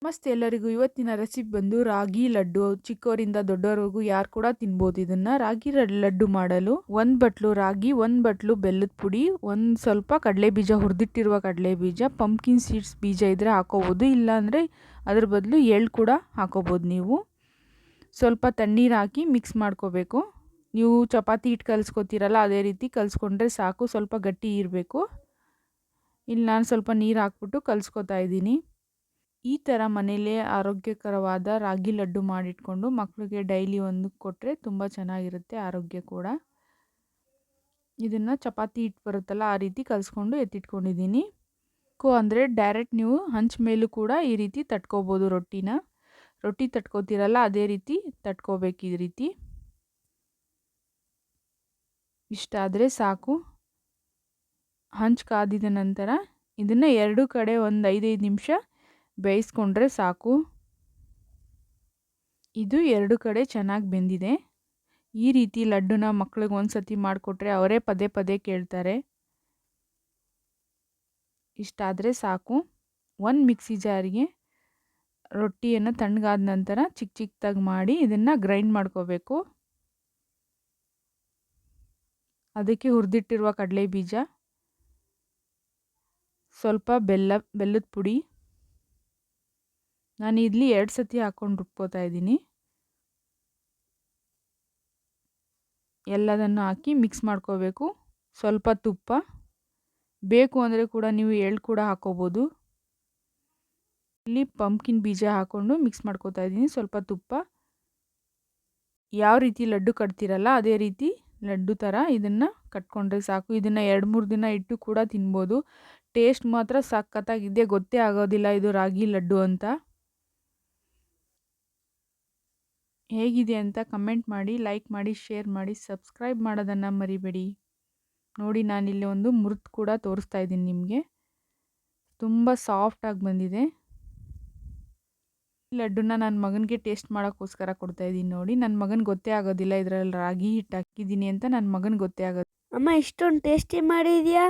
ನಮಸ್ತೆ ಎಲ್ಲರಿಗೂ. ಇವತ್ತಿನ ರೆಸಿಪಿ ಬಂದು ರಾಗಿ ಲಡ್ಡು. ಚಿಕ್ಕವರಿಂದ ದೊಡ್ಡವರೆಗೂ ಯಾರು ಕೂಡ ತಿನ್ಬೋದು ಇದನ್ನು. ರಾಗಿ ಲಡ್ಡು ಮಾಡಲು 1 ಬಟ್ಲು ರಾಗಿ, 1 ಬಟ್ಲು ಬೆಲ್ಲದ ಪುಡಿ, ಒಂದು ಸ್ವಲ್ಪ ಕಡಲೆ ಬೀಜ, ಹುರಿದಿಟ್ಟಿರುವ ಕಡಲೆ ಬೀಜ, ಪಂಪ್ಕಿನ್ ಸೀಡ್ಸ್ ಬೀಜ ಇದ್ದರೆ ಹಾಕೋಬೋದು, ಇಲ್ಲಾಂದರೆ ಅದ್ರ ಬದಲು ಎಳ್ಳು ಕೂಡ ಹಾಕೋಬೋದು ನೀವು. ಸ್ವಲ್ಪ ತಣ್ಣೀರು ಹಾಕಿ ಮಿಕ್ಸ್ ಮಾಡ್ಕೋಬೇಕು. ನೀವು ಚಪಾತಿ ಹಿಟ್ಟು ಕಲಿಸ್ಕೊತೀರಲ್ಲ ಅದೇ ರೀತಿ ಕಲಿಸ್ಕೊಂಡ್ರೆ ಸಾಕು. ಸ್ವಲ್ಪ ಗಟ್ಟಿ ಇರಬೇಕು. ಇಲ್ಲಿ ನಾನು ಸ್ವಲ್ಪ ನೀರು ಹಾಕ್ಬಿಟ್ಟು ಕಲಿಸ್ಕೊತಾ ಇದ್ದೀನಿ. ಈ ಥರ ಮನೇಲೇ ಆರೋಗ್ಯಕರವಾದ ರಾಗಿ ಲಡ್ಡು ಮಾಡಿಟ್ಕೊಂಡು ಮಕ್ಕಳಿಗೆ ಡೈಲಿ ಒಂದು ಕೊಟ್ಟರೆ ತುಂಬ ಚೆನ್ನಾಗಿರುತ್ತೆ, ಆರೋಗ್ಯ ಕೂಡ. ಇದನ್ನು ಚಪಾತಿ ಹಿಟ್ಟು ಬರುತ್ತಲ್ಲ ಆ ರೀತಿ ಕಲಿಸ್ಕೊಂಡು ಎತ್ತಿಟ್ಕೊಂಡಿದ್ದೀನಿ. ಅಂದರೆ ಡೈರೆಕ್ಟ್ ನೀವು ಹಂಚ್ ಮೇಲೂ ಕೂಡ ಈ ರೀತಿ ತಟ್ಕೋಬೋದು. ರೊಟ್ಟಿ ತಟ್ಕೋತೀರಲ್ಲ ಅದೇ ರೀತಿ ತಟ್ಕೋಬೇಕು. ಈ ರೀತಿ ಇಷ್ಟಾದರೆ ಸಾಕು. ಹಂಚು ಕಾದಿದ ನಂತರ ಇದನ್ನು ಎರಡೂ ಕಡೆ ಒಂದು 5 ನಿಮಿಷ ಬೇಯಿಸ್ಕೊಂಡ್ರೆ ಸಾಕು. ಇದು ಎರಡು ಕಡೆ ಚೆನ್ನಾಗಿ ಬೆಂದಿದೆ. ಈ ರೀತಿ ಲಡ್ಡುನ ಮಕ್ಕಳಿಗೆ ಒಂದು ಸತಿ ಮಾಡಿಕೊಟ್ರೆ ಅವರೇ ಪದೇ ಪದೇ ಕೇಳ್ತಾರೆ. ಇಷ್ಟಾದರೆ ಸಾಕು. ಒಂದು ಮಿಕ್ಸಿ ಜಾರಿಗೆ ರೊಟ್ಟಿಯನ್ನು ತಣ್ಣಗಾದ ನಂತರ ಚಿಕ್ಕ ಚಿಕ್ಕದಾಗಿ ಮಾಡಿ ಇದನ್ನು ಗ್ರೈಂಡ್ ಮಾಡ್ಕೋಬೇಕು. ಅದಕ್ಕೆ ಹುರಿದಿಟ್ಟಿರುವ ಕಡಲೆ ಬೀಜ, ಸ್ವಲ್ಪ ಬೆಲ್ಲದ ಪುಡಿ, ನಾನು ಇಲ್ಲಿ 2 ಸತಿ ಹಾಕ್ಕೊಂಡು ರುಬ್ಕೋತಾ ಇದ್ದೀನಿ. ಎಲ್ಲದನ್ನು ಹಾಕಿ ಮಿಕ್ಸ್ ಮಾಡ್ಕೋಬೇಕು. ಸ್ವಲ್ಪ ತುಪ್ಪ ಬೇಕು ಅಂದರೆ ಕೂಡ ನೀವು ಎಳ್ಳು ಕೂಡ ಹಾಕೋಬೋದು. ಇಲ್ಲಿ ಪಂಪ್ಕಿನ್ ಬೀಜ ಹಾಕ್ಕೊಂಡು ಮಿಕ್ಸ್ ಮಾಡ್ಕೋತಾ ಇದ್ದೀನಿ. ಸ್ವಲ್ಪ ತುಪ್ಪ. ಯಾವ ರೀತಿ ಲಡ್ಡು ಕಟ್ತೀರಲ್ಲ ಅದೇ ರೀತಿ ಲಡ್ಡು ಥರ ಇದನ್ನು ಕಟ್ಕೊಂಡ್ರೆ ಸಾಕು. ಇದನ್ನು 2-3 ದಿನ ಇಟ್ಟು ಕೂಡ ತಿನ್ಬೋದು. ಟೇಸ್ಟ್ ಮಾತ್ರ ಸಖತ್ತಾಗಿದೆ. ಗೊತ್ತೇ ಆಗೋದಿಲ್ಲ ಇದು ರಾಗಿ ಲಡ್ಡು ಅಂತ. ಹೇಗಿದೆ ಅಂತ ಕಮೆಂಟ್ ಮಾಡಿ, ಲೈಕ್ ಮಾಡಿ, ಶೇರ್ ಮಾಡಿ, ಸಬ್ಸ್ಕ್ರೈಬ್ ಮಾಡೋದನ್ನು ಮರಿಬೇಡಿ. ನೋಡಿ, ನಾನಿಲ್ಲಿ ಒಂದು ಮುರಿದು ಕೂಡ ತೋರಿಸ್ತಾ ಇದ್ದೀನಿ ನಿಮಗೆ. ತುಂಬ ಸಾಫ್ಟಾಗಿ ಬಂದಿದೆ. ಈ ಲಡ್ಡುನ ನನ್ನ ಮಗನಿಗೆ ಟೇಸ್ಟ್ ಮಾಡೋಕ್ಕೋಸ್ಕರ ಕೊಡ್ತಾಯಿದ್ದೀನಿ. ನೋಡಿ, ನನ್ನ ಮಗನಿಗೆ ಗೊತ್ತೇ ಆಗೋದಿಲ್ಲ ಇದರಲ್ಲಿ ರಾಗಿ ಹಿಟ್ಟು ಹಾಕಿದ್ದೀನಿ ಅಂತ. ನನ್ನ ಮಗನಿಗೆ ಗೊತ್ತೇ ಆಗೋದು. ಅಮ್ಮ ಇಷ್ಟೊಂದು ಟೇಸ್ಟಿ ಮಾಡಿದ್ಯಾ?